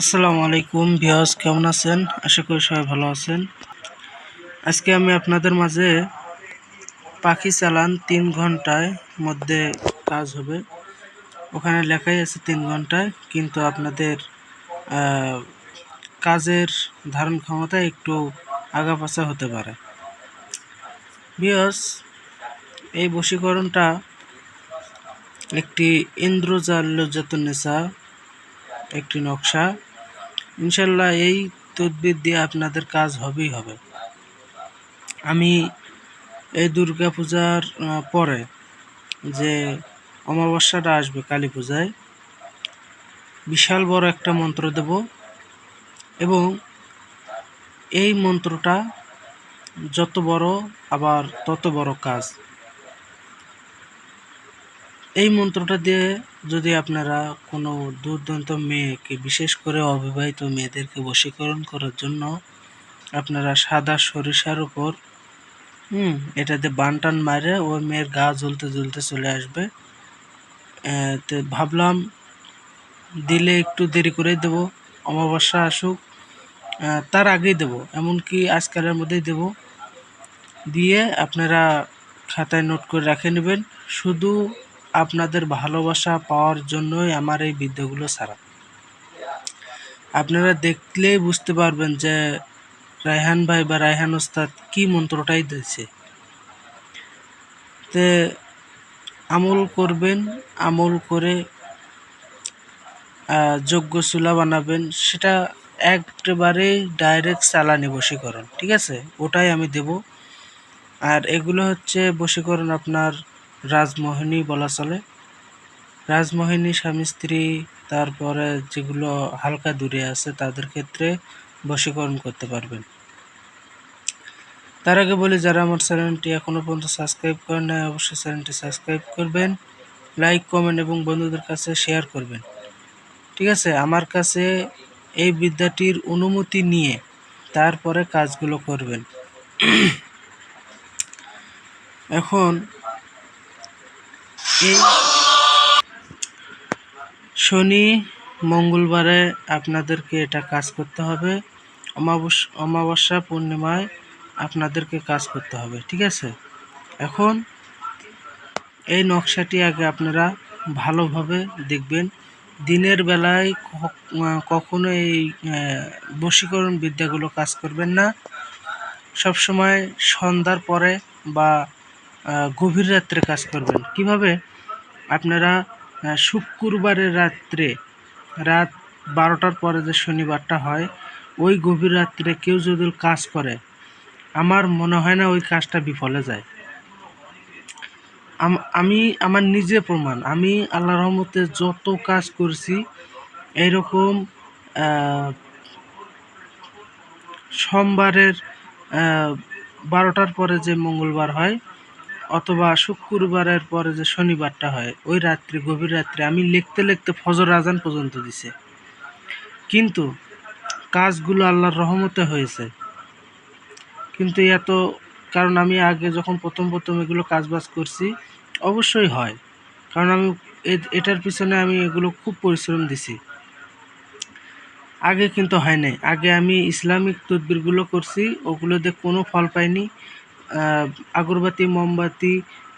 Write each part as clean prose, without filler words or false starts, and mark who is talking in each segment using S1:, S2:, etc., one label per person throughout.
S1: আসসালামু আলাইকুম ভিউয়ার্স, কেমন আছেন? আশা করি সবাই ভালো আছেন। আজকে আমি আপনাদের মাঝে পাখি চালান 3 ঘন্টায় মধ্যে কাজ হবে। ওখানে লেখাই আছে 3 ঘন্টায়, কিন্তু আপনাদের কাজের ধারণ ক্ষমতা একটু আগাপাছা হতে পারে। ভিউয়ার্স, এই বশীকরণটা একটি ইন্দ্রজাল লজ্জাতুন্নেসা একটি নকশা। ইনশাল্লাহ এই তদবির দিয়ে আপনাদের কাজ হবেই হবে। আমি এই দুর্গা পূজার পরে যে অমাবস্যাটা আসবে কালী পূজায়, বিশাল বড় একটা মন্ত্র দেব এবং এই মন্ত্রটা যত বড় আবার তত বড় কাজ। এই মন্ত্রটা দিয়ে যদি আপনারা কোনো দুর্দান্ত মেয়েকে, বিশেষ করে অবিবাহিত মেয়েদেরকে বশীকরণ করার জন্য আপনারা সাদা সরিষার উপর এটাতে বানটান মারে ওই মেয়ের গা জ্বলতে জ্বলতে চলে আসবে। তো ভাবলাম দিলে একটু দেরি করে দেব, অমাবস্যা আসুক তার আগেই দেব, এমনকি আজকালের মধ্যেই দেব। দিয়ে আপনারা খাতায় নোট করে রেখে নেবেন। শুধু আপনাদের ভালোবাসা পাওয়ার জন্যই আমার এই বিদ্যাগুলো ছাড়া। আপনারা দেখলেই বুঝতে পারবেন যে রায়হান ভাই বা রায়হান ওস্তাদ কি মন্ত্রটাই দিয়েছে। তে আমল করবেন, আমল করে যোগ্য চুলা বানাবেন। সেটা একেবারে ডাইরেক্ট চালানি বশীকরণ, ঠিক আছে? ওটাই আমি দেব। আর এগুলো হচ্ছে বশীকরণ আপনার রাজমোহিনী বলা চলে। রাজমোহিনী, স্বামী স্ত্রী, তারপরে যেগুলো হালকা দূরে আছে তাদের ক্ষেত্রে বশীকরণ করতে পারবেন। তার আগে বলি, যারা আমার চ্যানেলটি এখনও পর্যন্ত সাবস্ক্রাইব করেন নাই, অবশ্যই চ্যানেলটি সাবস্ক্রাইব করবেন, লাইক, কমেন্ট এবং বন্ধুদের কাছে শেয়ার করবেন, ঠিক আছে? আমার কাছে এই বিদ্যাটির অনুমতি নিয়ে তারপরে কাজগুলো করবেন। এখন এই শনি মঙ্গলবারে আপনাদেরকে এটা কাজ করতে হবে, অমাবস্যা পূর্ণিমায় আপনাদেরকে কাজ করতে হবে, ঠিক আছে? এখন এই নকশাটি আগে আপনারা ভালোভাবে দেখবেন। দিনের বেলায় কখনো এই বশীকরণ বিদ্যাগুলো কাজ করবেন না। সবসময় সন্ধ্যার পরে বা গভীর রাত্রে কাজ করবেন। কিভাবে? আপনারা শুক্রবারের রাত্রে, রাত 12টার পরে যে শনিবারটা হয়, ওই গভীর রাত্রে কেউ যদি কাজ করে, আমার মনে হয় না ওই কাজটা বিফলে যায়। আমি আমার নিজে প্রমাণ, আমি আল্লাহর রহমতে যত কাজ করছি এইরকম সোমবারের 12টার পরে যে মঙ্গলবার হয় অথবা শুক্রবারের পরে যে শনিবারটা হয়, ওই রাত্রে, গভীর রাত্রে আমি লিখতে লিখতে ফজর আজান পর্যন্ত দিছে, কিন্তু কাজগুলো আল্লাহর রহমতে হয়েছে। কিন্তু এত, কারণ আমি আগে যখন প্রথম এগুলো কাজবাজ করছি, অবশ্যই হয়, কারণ আমি এটার পিছনে আমি এগুলো খুব পরিশ্রম দিছি। আগে কিন্তু হয় নাই। আগে আমি ইসলামিক তদবিরগুলো করছি, ওগুলোতে কোনো ফল পাইনি। আগরবাতি, মোমবাতি,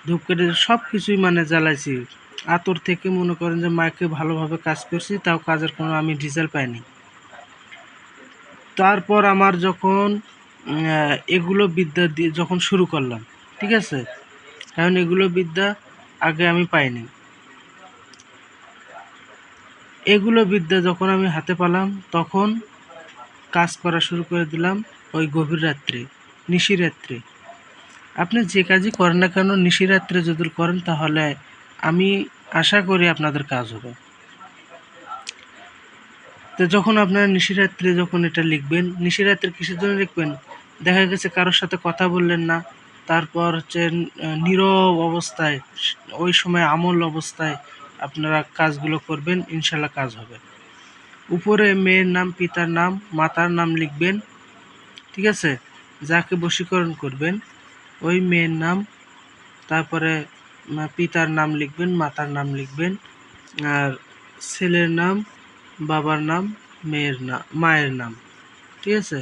S1: ধূপকাঠি সব কিছুই মানে জ্বালাইছি, আতর থেকে মনে করেন যে মাইকে ভালোভাবে কাজ করছি, তাও কাজের কোনো আমি রেজাল্ট পাইনি। তারপর আমার যখন এগুলো বিদ্যা দিয়ে যখন শুরু করলাম, ঠিক আছে, কারণ এগুলো বিদ্যা আগে আমি পাইনি। এগুলো বিদ্যা যখন আমি হাতে পেলাম, তখন কাজ করা শুরু করে দিলাম ওই গভীর রাত্রে, নিশিরাত্রে। আপনি যে কাজই করেন না কেন, নিশিরাত্রে যদি করেন, তাহলে আমি আশা করি আপনাদের কাজ হবে। তো যখন আপনারা নিশিরাত্রে যখন এটা লিখবেন, নিশিরাত্রে কিসের জন্য লিখবেন? দেখা গেছে কারোর সাথে কথা বললেন না, তারপর হচ্ছে নীরব অবস্থায়, ওই সময় আমল অবস্থায় আপনারা কাজগুলো করবেন, ইনশাল্লাহ কাজ হবে। উপরে মেয়ের নাম, পিতার নাম, মাতার নাম লিখবেন, ঠিক আছে? যাকে বশীকরণ করবেন ওই মেয়ের নাম, তারপরে পিতার নাম লিখবেন, মাতার নাম লিখবেন, আর ছেলের নাম, বাবার নাম, মায়ের নাম, ঠিক আছে?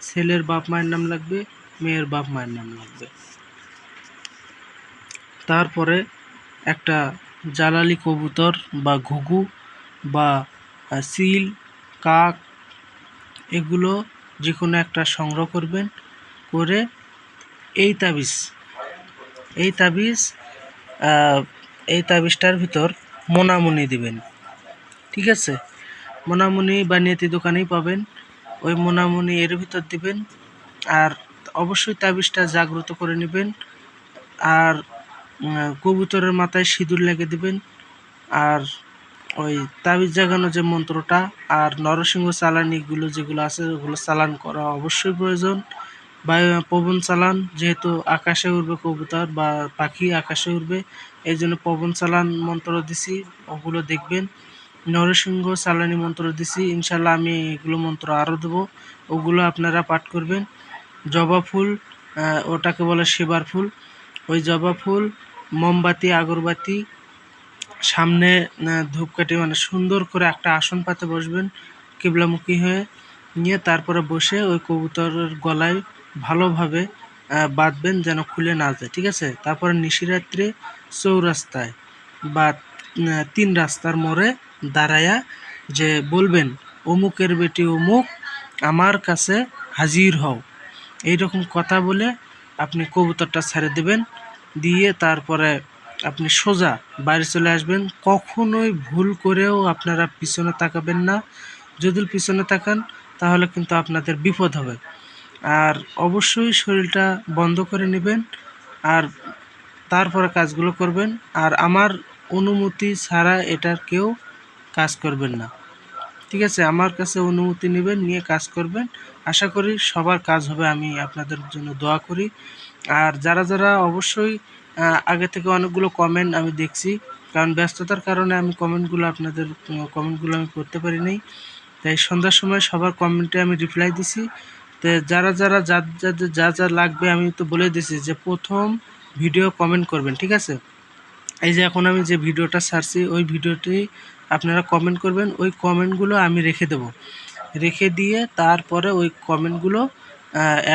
S1: ছেলের বাপ মায়ের নাম লাগবে, মেয়ের বাপ মায়ের নাম লাগবে। তারপরে একটা জালালি কবুতর বা ঘুঘু বা চিল, কাক, এগুলো যে কোনো একটা সংগ্রহ করবেন, করে এই তাবিজ এই তাবিজ এই তাবিজটার ভিতর মোনামুনি দিবেন, ঠিক আছে? মোনামুনি বানিয়াতি দোকানেই পাবেন, ওই মোনামুনি এর ভিতর দিবেন। আর অবশ্যই তাবিজটা জাগ্রত করে নেবেন। আর কবুতরের মাথায় সিঁদুর লেগে দিবেন। আর ওই তাবিজ জাগানো যে মন্ত্রটা আর নরসিংহ চালানিগুলো যেগুলো আছে ওগুলো চালান করা অবশ্যই প্রয়োজন। বায়ু পবন চালান, যেহেতু আকাশে উড়বে কবুতর বা পাখি আকাশে উড়বে, এই জন্য পবন চালান মন্ত্র দিছি, ওগুলো দেখবেন। নরসিংহ চালানি মন্ত্র দিছি, ইনশাল্লাহ আমি এগুলো মন্ত্র আরও দেবো, ওগুলো আপনারা পাঠ করবেন। জবা ফুল, ওটাকে বলে সেবার ফুল, ওই জবা ফুল, মোমবাতি, আগরবাতি, সামনে ধূপকাঠি, মানে সুন্দর করে একটা আসন পাতে বসবেন কিবলামুখী হয়ে, নিয়ে তারপরে বসে ওই কবুতরের গলায় ভালোভাবে বাঁধবেন যেন খুলে না যায়, ঠিক আছে? তারপরে নিশিরাত্রে চৌরাস্তায় বা 3 রাস্তার মোড়ে দাঁড়ায়া যে বলবেন, অমুকের বেটি অমুক আমার কাছে হাজির হও, এইরকম কথা বলে আপনি কবুতরটা ছেড়ে দেবেন। দিয়ে তারপরে আপনি সোজা বাইরে চলে আসবেন। কখনোই ভুল করেও আপনারা পিছনে তাকাবেন না, যদি পিছনে তাকান তাহলে কিন্তু আপনাদের বিপদ হবে। আর অবশ্যই শরীরটা বন্ধ করে নেবেন, আর তারপরে কাজগুলো করবেন। আর আমার অনুমতি ছাড়া এটার কেউ কাজ করবেন না, ঠিক আছে? আমার কাছে অনুমতি নেবেন, নিয়ে কাজ করবেন। আশা করি সবার কাজ হবে, আমি আপনাদের জন্য দোয়া করি। আর যারা যারা অবশ্যই আগে থেকে অনেকগুলো কমেন্ট আমি দেখছি, কারণ ব্যস্ততার কারণে আমি কমেন্টগুলো আমি করতে পারি নাই, তাই সন্ধ্যার সময় সবার কমেন্টে আমি রিপ্লাই দিছি। তো যারা যারা যাদের যা যা লাগবে আমি তো বলে দিছি যে প্রথম ভিডিও কমেন্ট করবেন, ঠিক আছে? এই যে এখন আমি যে ভিডিওটা ছাড়ছি ওই ভিডিওটি আপনারা কমেন্ট করবেন, ওই কমেন্টগুলো আমি রেখে দেব, রেখে দিয়ে তারপরে ওই কমেন্টগুলো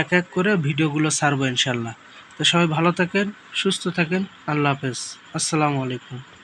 S1: এক এক করে ভিডিওগুলো ছাড়বো ইনশাল্লাহ। তো সবাই ভালো থাকেন, সুস্থ থাকেন, আল্লাহ হাফেজ, আসসালামু আলাইকুম।